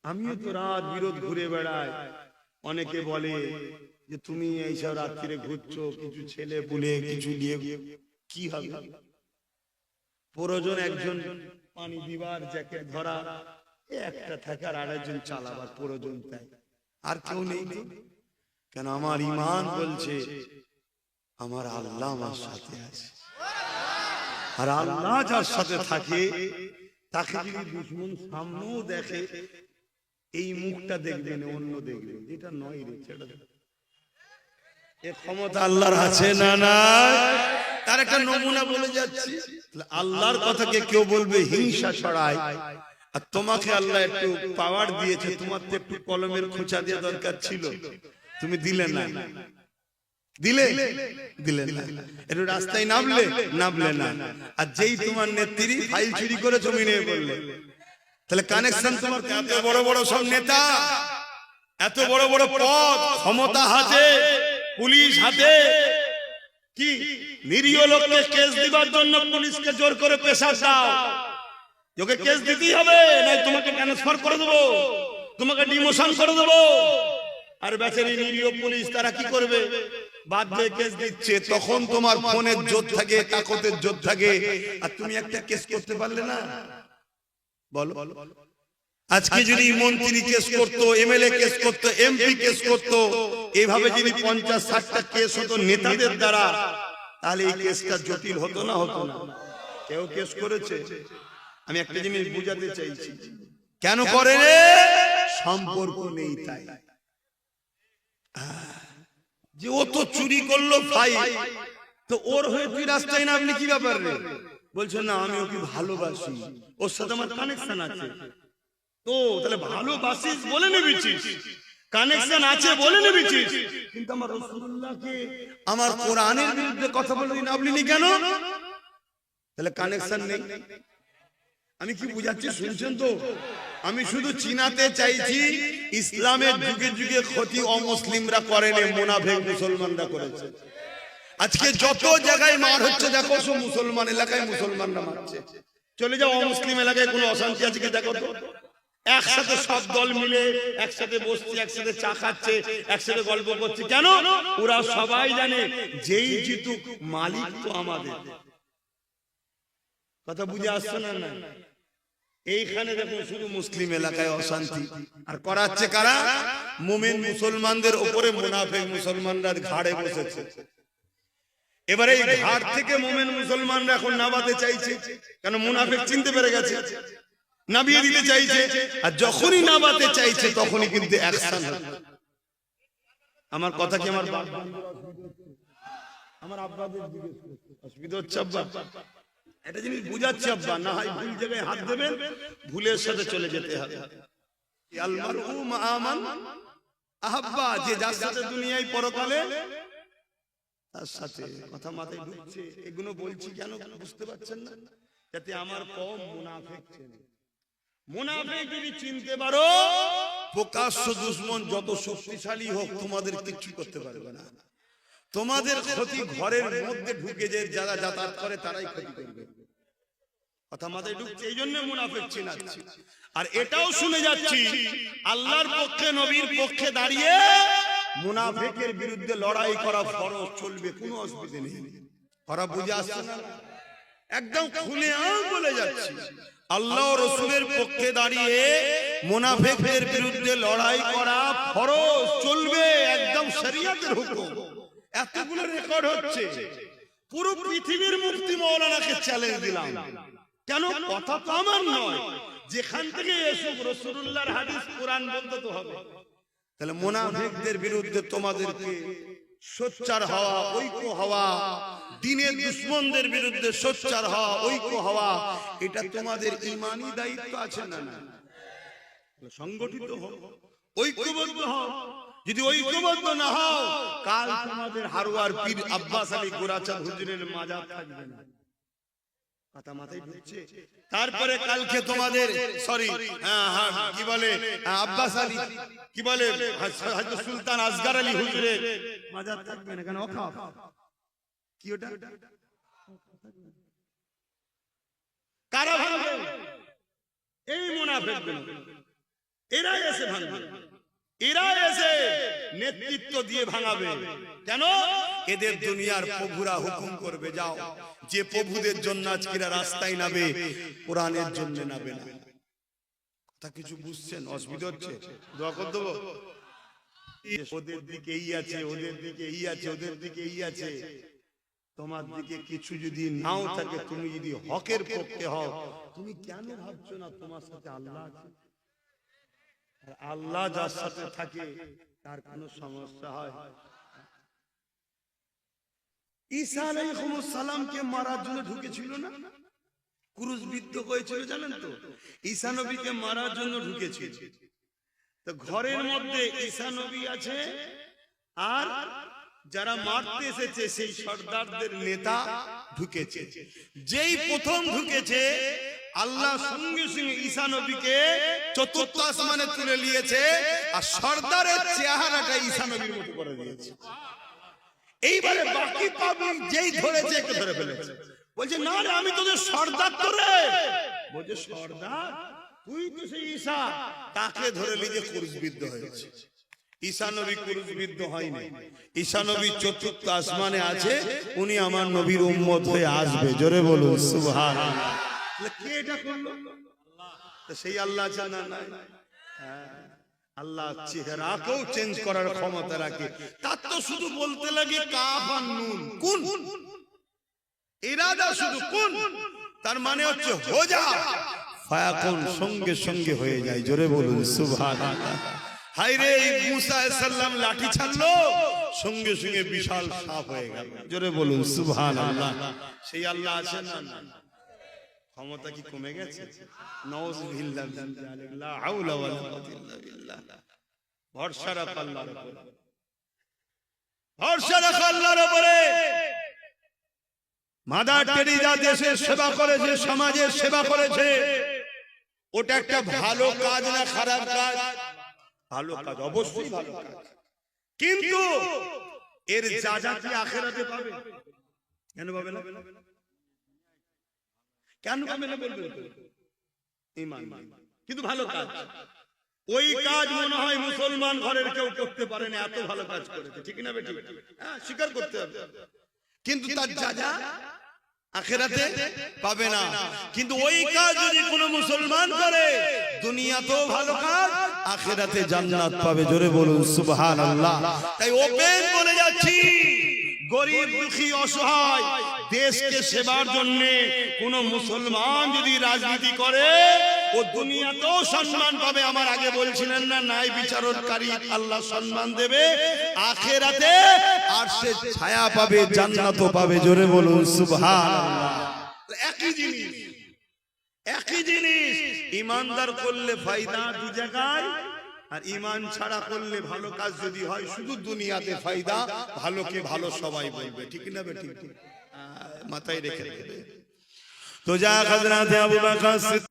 আমিও তো রাত বিরোধ ঘুরে বেড়াই। অনেকে বলে যে তুমি এইসব রাত্রিরে ঘুরছো, কিছু ছেলে পুলে কিছু নিয়ে কি হবে? প্রয়োজন একজন পানি দিবার, জ্যাকেট ধরা, একটা থাকে, আর আরেকজন চালাবার প্রয়োজন, তাই আর কেউ নেই তো। কেন আমার ঈমান বলছে আমার আল্লাহ আমার সাথে আছে, আর আল্লাহ যার সাথে থাকে তাকে যদি দুশমন সামনেও দেখে, এই মুখটা দেখবে না, অন্য দেখবে, যেটা নয় রে ছেড়ে দে। এ ক্ষমতা আল্লাহর আছে না নাই? তার একটা নমুনা বলে যাচ্ছি। আল্লাহর কথাকে কেউ বলবে হিংসা ছড়ায়, আর তোমাকে আল্লাহ একটু পাওয়ার দিয়েছে, তোমার তো একটু কলমের খোঁচা দেওয়া দরকার ছিল, তুমি দিলে না। দিলে দিলে না, একটু রাস্তায় নামলে না। আর যেই তোমার নেত্রী ফাইল চুরি করে জমি নিয়ে বললে, তাহলে কানেকশন তোমার। এত বড় বড় সব নেতা, এত বড় বড় পদ, ক্ষমতা হাতে, পুলিশ হাতে, কি নিরীহ লোককে কেস দিবার জন্য পুলিশকে জোর করে প্রেসার দাও, তোকে কেস দিতেই হবে, নাই তোমাকে ট্রান্সফার করে দেবো, তোমাকে ডিমোশন করে দেবো। আর বেচারি নিরীহ পুলিশ তারা কি করবে? বাধ্য হয়ে কেস দিচ্ছে। তখন তোমার ফোনের জোর থাকে, কাগজের জোর থাকে, আর তুমি একটা কেস করতে পারলে না। বলো, আজকে যদি মন্ত্রী কেস করতো, এমএলএ কেস করতো, এমপি কেস করতো, এইভাবে যদি 50-60টা কেস হতো নেতাদের দ্বারা, তাহলে এই কেসটা জটিল হতো না? হতো না? কেউ কেস করেছে? আমি একটা জিনিস বুঝাতে চাইছি, কেন করে? সম্পর্ক নেই তাই। যে ও তো চুরি করলো ভাই, তো ওর হয়ে তুই রাস্তায় নামলি, কি ব্যাপার রে? বলছে না, আমি ওকে ভালোবাসি, ওর সাথে আমার কানেকশন আছে। তো তাহলে ভালোবাসিস বলে নেবেছিস, কানেকশন আছে বলে নেবেছিস, কিন্তু আমার রাসূলুল্লাহকে, আমার কোরআনের বিরুদ্ধে কথা বলে নামলিনি কেন? তাহলে কানেকশন নেই। আমি কি বুঝাচ্ছি শুনছেন তো? আমি শুধু চিনাতে চাইছি, ইসলামের যুগে যুগে ক্ষতি অমুসলিমরা করেনি, মুনাফিক মুসলমানরা করেছে। আজকে যত জায়গায় মার হচ্ছে দেখো, সব মুসলমান এলাকায় মুসলমানরা মারছে। চলে যাও অমুসলিম এলাকায়, কোনো অশান্তি আছে কি দেখো তো। একসাথে সব দল মিলে একসাথে বসছে, একসাথে চা খাচ্ছে, একসাথে গল্প করছে। কেন? ওরা সবাই জানে যেই জিতুক মালিক তো আমাদের। কথা বুঝে আসছে না? না, এইখানে দেখুন শুধু মুসলিম এলাকায় অশান্তি, আর করাচ্ছে কারা? মুমিন মুসলমানদের উপরে মুনাফিক মুসলমানরা ঘাড়ে বসেছে। এবারে এই ঘাট থেকে মুমিন মুসলমানরা এখন নামাতে চাইছে, কেন? মুনাফিক চিনতে পেরে গেছে, নামিয়ে দিতে চাইছে। আর যখনই নামাতে চাইছে তখনই কিন্তু অ্যাকশন হচ্ছে। আমার কথা কি আমার আব্বাদের জিজ্ঞেস করছে, অসুবিধা হচ্ছে আব্বা? একটা জিনিস বুঝাচ্ছি আব্বা, না হয় ভুল জায়গায় হাত দেবেন, ভুলের সাথে চলে যেতে হবে। আল মারউ মা মান আহাব্বা, যে যার সাথে দুনিয়ায় পরকালে তার সাথে। কথা মাথায় ঢুকছে? এগুলো বলছি কেন বুঝতে পারছেন না? যাতে আমার কম মুনাফিক চেনে। মুনাফিক যদি চিনতে পারো, প্রকাশ্য দুশমন যত শক্তিশালী হোক তোমাদের কিচ্ছু করতে পারবে না। তোমাদের ক্ষতি ঘরের মধ্যে ঢুকে যে যারা যাতায়াত করে তারাই ক্ষতি করবে। কথা মাথায় ঢুকছে? এই জন্য মুনাফিক চিনাচ্ছি। আর এটাও শুনে যাচ্ছি, আল্লাহর পক্ষে নবীর পক্ষে দাঁড়িয়ে মুনাফিকের বিরুদ্ধে লড়াই করা ফরজ, চলবে, কোনো অসুবিধা নেই। ওরা বুঝে আসছে না? একদম খুলে বলে যাচ্ছি, আল্লাহ রাসূলের পক্ষে দাঁড়িয়ে মুনাফিকদের বিরুদ্ধে লড়াই করা ফরজ, চলবে, একদম শরীয়তের হুকুম। এতগুলো রেকর্ড হচ্ছে, পুরো পৃথিবীর মুফতি মাওলানাকে চ্যালেঞ্জ দিলাম। কেন? কথা তো আমার নয়, যেখান থেকে এসুক রাসূলুল্লাহর হাদিস কোরআন বলতে তো হবে। তাহলে মুনাফিকদের বিরুদ্ধে তোমাদেরকে সোচ্চার হওয়া, ঐক্য হওয়া, দ্বীনের দুশমনদের বিরুদ্ধে সোচ্চার হওয়া, ঐক্য হওয়া, এটা তোমাদের ঈমানি দায়িত্ব আছে না? না, সংগঠিত হও, ঐক্যবদ্ধ হও। যদি ঐক্যবদ্ধ না হও, কাল তোমাদের হারুয়ার পীর আব্বাস আলী গোরাচাঁদ হুজুরের মাজার থাকবে না। কথা মাথায় ঢুকছে? তারপরে কালকে তোমাদের কি বলে আব্বাস আলী, কি বলে হযরত সুলতান আসগর আলী হুজুরের মাজার থাকবে না। কেন? কি ওটা? কারা ভাঙবে? এই মুনাফিকগুলো। এরা এসে ভাঙবে, এরা এসে নেতৃত্ব দিয়ে ভাঙাবে। কেন? এদের দুনিয়ার প্রভুরা হুকুম করবে যাও, যে প্রভুদের জন্য আজকেরা রাস্তায় নাবে কোরআনের জন্য নাবে না। কথা কিছু বুঝছেন? অসুবিধা হচ্ছে? দোয়া করে দেবো। ওদের দিকে এই আছে, ওদের দিকে এই আছে, ওদের দিকে এই আছে। তোমার দিকে কিছু যদি নাও থাকে, তুমি যদি হকের পক্ষে হও, তুমি কেন ভাবছো না তোমার সাথে আল্লাহ আছে? আর আল্লাহ যার সাথে থাকে তার কোনো সমস্যা হয়? ঈসা আলাইহিস সালামকে মারার জন্য ঢুকেছিল না, ক্রুশবিদ্ধ হয়েছিল, জানেন তো? ঈসা নবীকে মারার জন্য ঢুকেছিল। তো ঘরের মধ্যে ঈসা নবী আছে, আর যারা মারতে এসেছে সেই সর্দারদের নেতা ঢুকেছে। যেই প্রথম ঢুকেছে, আল্লাহ সঙ্গে সঙ্গে ঈসা নবীকে চতুর্থ আসমানে তুলে নিয়েছে, আর সর্দারের চেহারাটা ঈসা নবীর মতো করে দিয়েছে। এইবারে বাকি পাবলিক যেই ধরেছে একে ধরে ফেলেছে, বলছে না রে আমি তোদের সর্দার, তো রে বলছে সর্দার তুই তো সেই ঈসা। তাকে ধরে নিয়ে ক্রুশবিদ্ধ হয়েছে। ঈসা নবী ক্রুশবিদ্ধ হয়নি, ঈসা নবী চতুর্থ আসমানে আছে, উনি আমার নবীর উম্মত হয়ে আসবে। জোরে বলুন সুবহানাল্লাহ। কে এটা করলো? সেই আল্লাহ জানা নাই? আল্লাহ চেহারাকেও চেঞ্জ করার ক্ষমতা রাখে। তার তো শুধু বলতে লাগে কাফ আর নুন, কোন ইরাদা শুধু কোন, তার মানে হচ্ছে হো যা, ফায়াকুন, সঙ্গে সঙ্গে হয়ে যায়। জোরে বলুন সুবহানাল্লাহ। হায়রে মুসা আলাইহিস সালাম লাঠি ছাড়লো, সঙ্গে সঙ্গে বিশাল সাপ হয়ে গেল। জোরে বলুন সুবহানাল্লাহ। সেই আল্লাহ আছে না? ক্ষমতা কি কমে গেছে? নাউযুবিল্লাহ, লা হাওলা ওয়ালা কুওয়াতা ইল্লা বিল্লাহ। ভরসা রাখ আল্লাহর উপরে, ভরসা রাখ আল্লাহর উপরে। মাদার টেরেসা দেশের সেবা করেছে, সমাজের সেবা করেছে, ওটা একটা ভালো কাজ না খারাপ কাজ? ভালো কাজ, অবশ্যই ভালো কাজ। কিন্তু এর যা কি আখিরাতে পাবে? কেন পাবে না? কেন পাবে না বলবেন? ঈমান, কিন্তু ভালো কাজ। ওই কাজ মনে হয় মুসলমান ঘরের কেউ করতে পারে না, এত ভালো কাজ করেছে। ঠিক না বেঠিক? হ্যাঁ, স্বীকার করতে হবে। কিন্তু তার যা আখিরাতে পাবে না। কিন্তু ওই কাজ যদি কোনো মুসলমান করে, দুনিয়াতেও ভালো কাজ, আখিরাতে জান্নাত পাবে। জোরে বলুন সুবহানাল্লাহ। তাই ওপেন বলে যাচ্ছি, গরিব দুঃখী অসহায় দেশকে সেবার জন্য কোন মুসলমান যদি রাজনীতি করে, ও দুনিয়াতেও সম্মান পাবে। আমার আগে বলছিলেন না, ন্যায় বিচারকারী আল্লাহ সম্মান দেবে, আখিরাতে আরশের ছায়া পাবে, জান্নাতও পাবে। জোরে বলুন সুবহানাল্লাহ। একই জিনিস, একই জিনিস। ইমানদার করলে ফায়দা দু জায়গায়, আর ঈমান ছাড়া করলে ভালো কাজ যদি হয় শুধু দুনিয়াতে ফায়দা, ভালোকে ভালো সবাই বলবে। ঠিক না বেঠিক? মাথায় রেখে দেবে। তো যা হযরত আবু বকর